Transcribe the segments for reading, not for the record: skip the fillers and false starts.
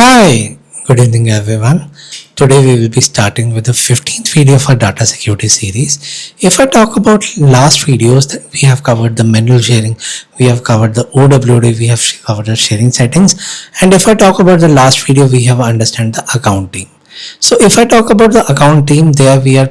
Hi, good evening everyone. Today we will be starting with the 15th video of our data security series. If I talk about last videos, we have covered the manual sharing, we have covered the OWD, we have covered the sharing settings, and if I talk about the last video, we have understand the account team. So if I talk about the account team, there we are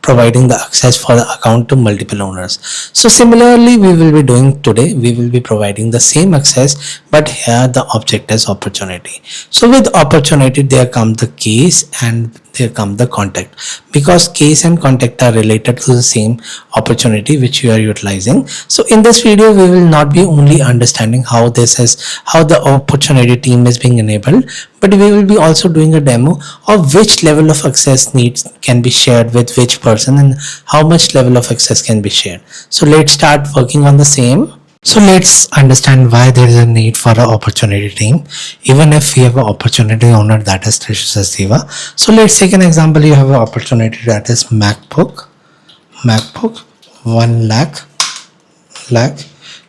providing the access for the account to multiple owners. So similarly, we will be doing today, we will be providing the same access, but here the object is opportunity. So with opportunity, there come the case and there come the contact, because case and contact are related to the same opportunity which you are utilizing. So in this video, we will not be only understanding how the opportunity team is being enabled, but we will be also doing a demo of which level of access needs can be shared with which person and how much level of access can be shared. So let's start working on the same. So let's understand why there is a need for an opportunity team, even if we have an opportunity owner that is Trishu Sasiva. So let's take an example. You have an opportunity that is MacBook 1 lakh.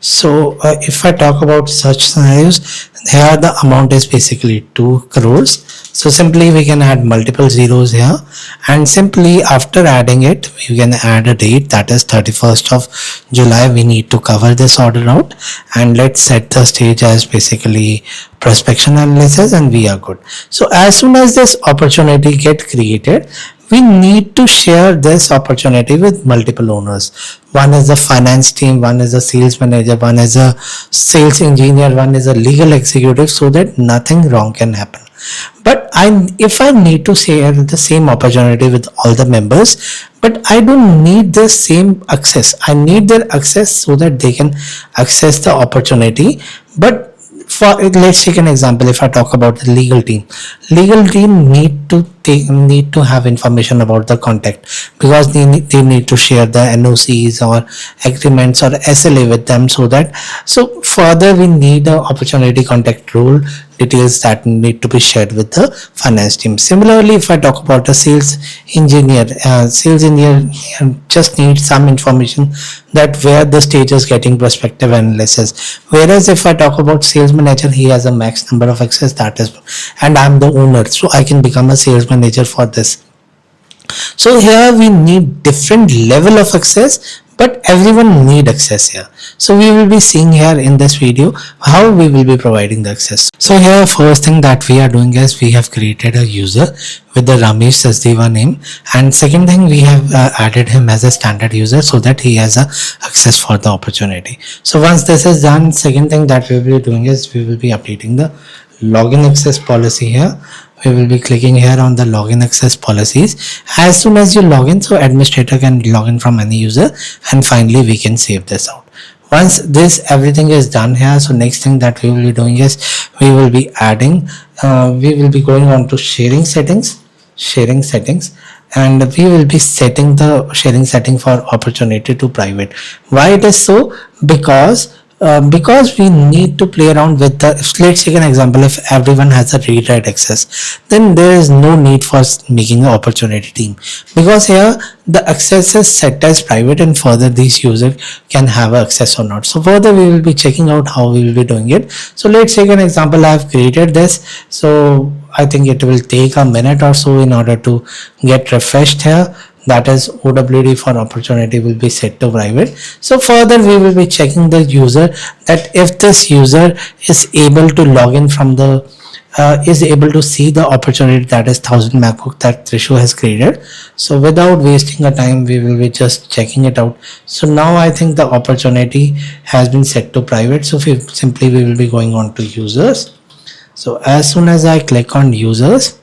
So if I talk about such scenarios, here the amount is basically 2 crores. So simply we can add multiple zeros here, and simply after adding it, we can add a date, that is 31st of July. We need to cover this order out, and let's set the stage as basically prospection analysis, and we are good. So as soon as this opportunity get created, we need to share this opportunity with multiple owners. One is the finance team, one is a sales manager, one is a sales engineer, one is a legal executive, so that nothing wrong can happen. But if I need to share the same opportunity with all the members, but I don't need the same access. I need their access so that they can access the opportunity. But let's take an example. If I talk about the legal team need to have information about the contact, because they need to share the NOCs or agreements or SLA with them. So further we need the opportunity contact rule details that need to be shared with the finance team. Similarly, if I talk about the sales engineer just needs some information that where the stage is getting prospective analysis. Whereas if I talk about sales manager, he has a max number of access, that is, and I'm the owner, so I can become a sales manager for this. So here we need different level of access, but everyone need access here. So we will be seeing here in this video how we will be providing the access. So here first thing that we are doing is we have created a user with the Ramesh Sasdeva name, and second thing we have added him as a standard user so that he has a access for the opportunity. So once this is done, second thing that we will be doing is we will be updating the login access policy here. We will be clicking here on the login access policies. As soon as you log in, so administrator can log in from any user, and finally we can save this out. Once this everything is done here, so next thing that we will be doing is we will be adding we will be going on to sharing settings, and we will be setting the sharing setting for opportunity to private. Why it is so? Because we need to play around with the, let's take an example. If everyone has a read write access, then there is no need for making an opportunity team, because here the access is set as private, and further these users can have access or not. So further we will be checking out how we will be doing it. So let's take an example. I have created this, so I think it will take a minute or so in order to get refreshed here. That is, OWD for opportunity will be set to private. So further we will be checking the user, that if this user is able to log in from the is able to see the opportunity, that is 1000 MacBook that Trishu has created. So without wasting a time, we will be just checking it out. So now I think the opportunity has been set to private. So we will be going on to users. So as soon as I click on users,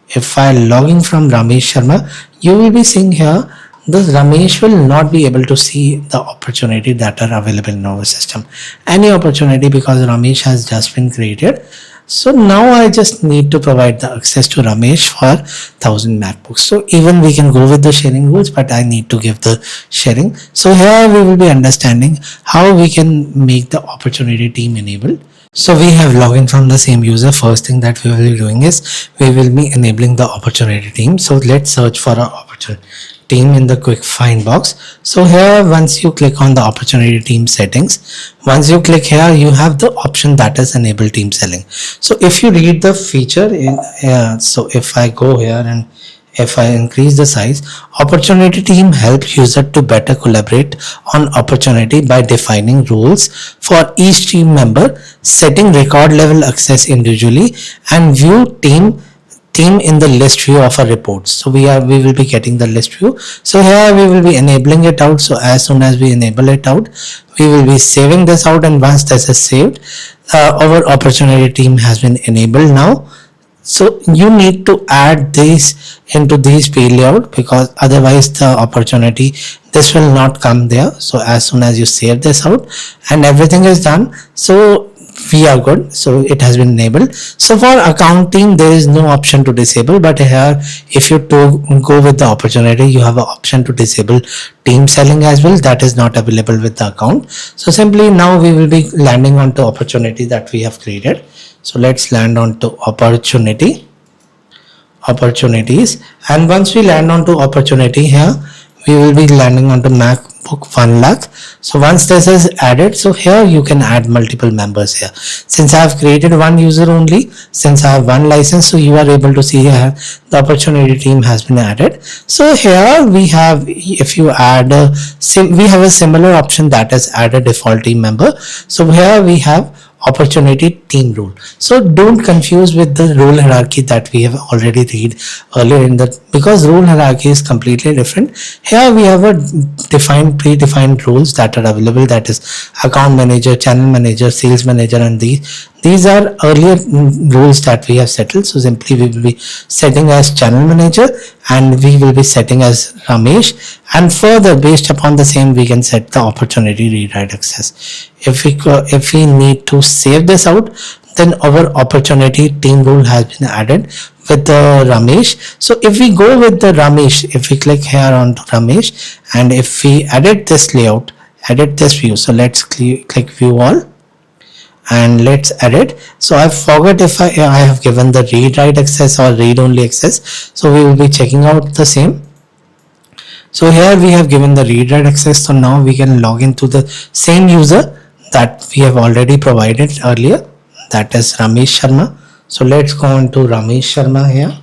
if I log in from Ramesh Sharma, you will be seeing here the Ramesh will not be able to see the opportunity that are available in our system, any opportunity, because Ramesh has just been created. So now I just need to provide the access to Ramesh for 1000 MacBooks. So even we can go with the sharing rules, but I need to give the sharing. So here we will be understanding how we can make the opportunity team enabled. So we have logged in from the same user. First thing that we will be doing is we will be enabling the opportunity team. So let's search for our opportunity. team in the quick find box. So here, once you click on the opportunity team settings, once you click here, you have the option that is enable team selling. So if you read the feature in so if I go here and if I increase the size, opportunity team help user to better collaborate on opportunity by defining rules for each team member, setting record level access individually, and view team in the list view of a report. So we will be getting the list view. So here we will be enabling it out. So as soon as we enable it out, we will be saving this out, and once this is saved, our opportunity team has been enabled now. So you need to add these into these pay layout, because otherwise the opportunity, this will not come there. So as soon as you save this out and everything is done, so we are good. So it has been enabled. So for accounting, there is no option to disable, but here if you to go with the opportunity, you have an option to disable team selling as well. That is not available with the account. So simply now we will be landing onto opportunity that we have created. So let's land onto opportunities, and once we land onto opportunity here, we will be landing onto MacBook 1 lakh. So once this is added, so here you can add multiple members here. Since I have created one user only, since I have one license, so you are able to see here the opportunity team has been added. So here we have, if you add we have a similar option, that is add a default team member. So here we have opportunity team rule. So don't confuse with the role hierarchy that we have already read earlier in the, because role hierarchy is completely different. Here we have a predefined roles that are available, that is account manager, channel manager, sales manager, and these are earlier roles that we have settled. So simply we will be setting as channel manager, and we will be setting as Ramesh, and further based upon the same we can set the opportunity rewrite access. If we need to save this out, then our opportunity team rule has been added with the Ramesh. So if we go with the Ramesh, if we click here on to Ramesh, and if we edit this layout, edit this view, so let's click view all and let's edit. So I forgot if I have given the read write access or read only access. So we will be checking out the same. So here we have given the read write access. So now we can log into the same user that we have already provided earlier, that is Ramesh Sharma. So let's go on to Ramesh Sharma here.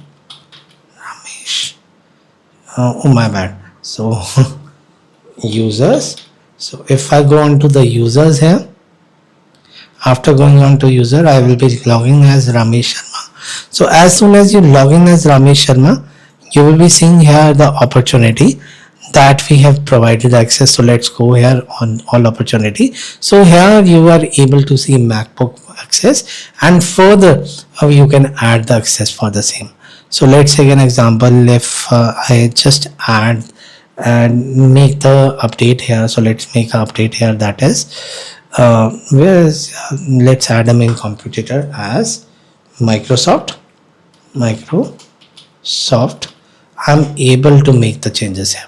Ramesh, oh my bad. So users. So if I go on to the users here, after going on to user, I will be logging as Ramesh Sharma. So as soon as you log in as Ramesh Sharma, you will be seeing here the opportunity that we have provided access. So let's go here on all opportunity. So here you are able to see MacBook access, and further you can add the access for the same. So let's take an example. If I just add and make the update here, so let's make an update here, that is let's add a main competitor as Microsoft. I'm able to make the changes here.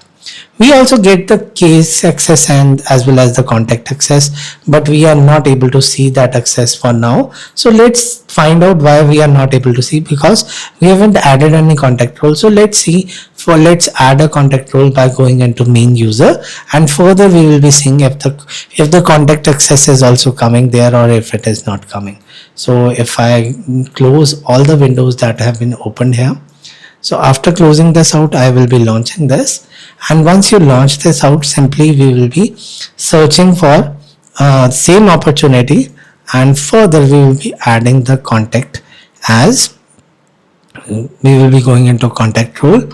We also get the case access and as well as the contact access, but we are not able to see that access for now. So let's find out why we are not able to see, because we haven't added any contact role. So let's see, let's add a contact role by going into main user, and further we will be seeing if the contact access is also coming there or if it is not coming. So if I close all the windows that have been opened here, so after closing this out, I will be launching this, and once you launch this out, simply we will be searching for same opportunity, and further we will be adding the contact as, we will be going into contact role,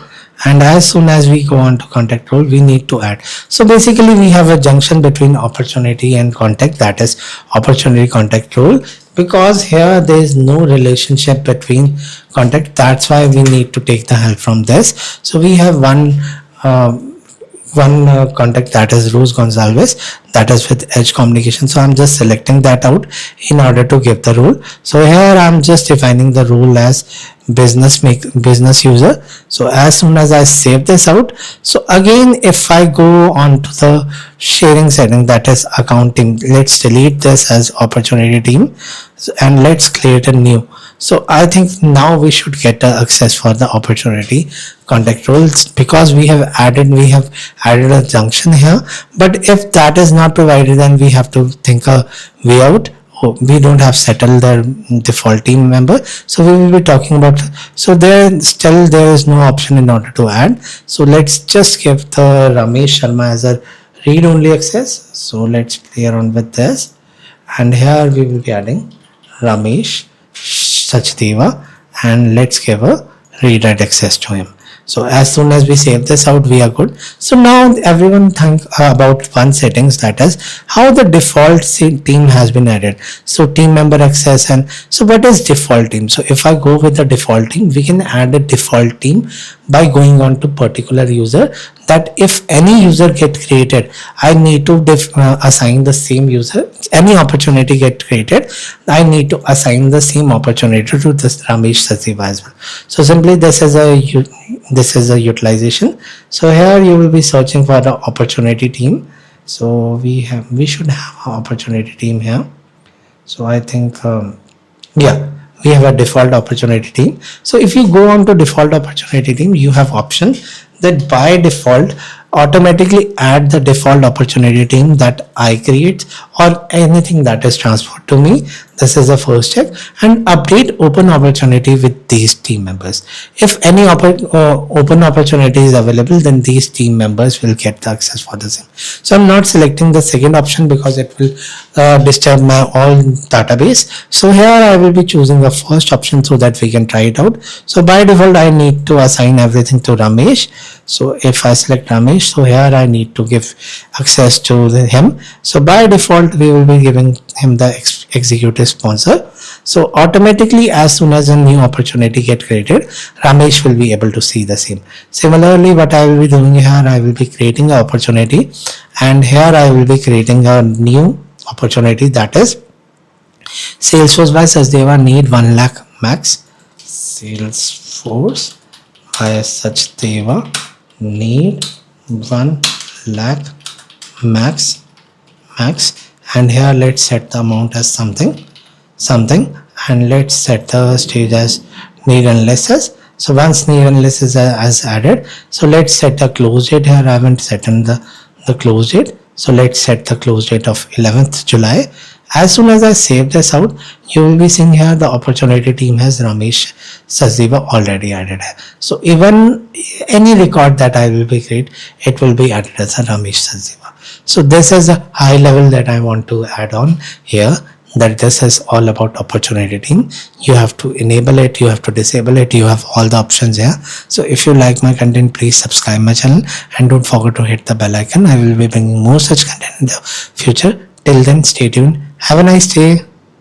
and as soon as we go on to contact role, we need to add. So basically we have a junction between opportunity and contact, that is opportunity contact role, because here there is no relationship between contact. That's why we need to take the help from this. So we have one contact, that is Rose Gonzalez, that is with Edge Communication. So I'm just selecting that out in order to give the role. So here I'm just defining the role as business user. So as soon as I save this out, so again if I go on to the sharing setting, that is account team, let's delete this as opportunity team, and let's create a new. So I think now we should get access for the opportunity contact roles, because we have added a junction here. But if that is not provided, then we have to think a way out. Oh, we don't have settled the default team member, so we will be talking about. So there is no option in order to add. So let's just give the Ramesh Sharma as a read only access. So let's play around with this, and here we will be adding Ramesh Sachdeva, and let's give a read write access to him. So as soon as we save this out, we are good. So now everyone think about one settings, that is how the default team has been added. So team member access, and so what is default team? So if I go with the default team, we can add a default team by going on to particular user, that if any user get created, I need to assign the same user. Any opportunity get created, I need to assign the same opportunity to this Ramesh Sativa as well. So simply this is a utilization. So here you will be searching for the opportunity team. So we should have an opportunity team here. So I think yeah, we have a default opportunity team. So if you go on to default opportunity team, you have option that by default automatically add the default opportunity team that I create, or anything that is transferred to me. This is the first check. And update open opportunity with these team members. If any open opportunity is available, then these team members will get the access for the same. So I'm not selecting the second option because it will disturb my all database. So here I will be choosing the first option so that we can try it out. So by default I need to assign everything to Ramesh. So if I select Ramesh, so here I need to give access to him. So by default we will be giving him the executive sponsor. So automatically as soon as a new opportunity get created, Ramesh will be able to see the same. Similarly, what I will be doing here, I will be creating an opportunity, and here I will be creating a new opportunity, that is Salesforce by Sachdeva need 1 lakh max. Salesforce by Sachdeva need 1 lakh max, and here let's set the amount as something, and let's set the stage as need unless as. So once need unless is as added, so let's set the close date. Here I haven't set in the close date, so let's set the close date of 11th July. As soon as I save this out, you will be seeing here the opportunity team has Ramesh Sachdeva already added. So even any record that I will be create, it will be added as a Ramesh Sachdeva. So this is a high level that I want to add on here, that this is all about opportunity team. You have to enable it, you have to disable it, you have all the options here. So if you like my content, please subscribe my channel and don't forget to hit the bell icon. I will be bringing more such content in the future. Till then, stay tuned. Have a nice day.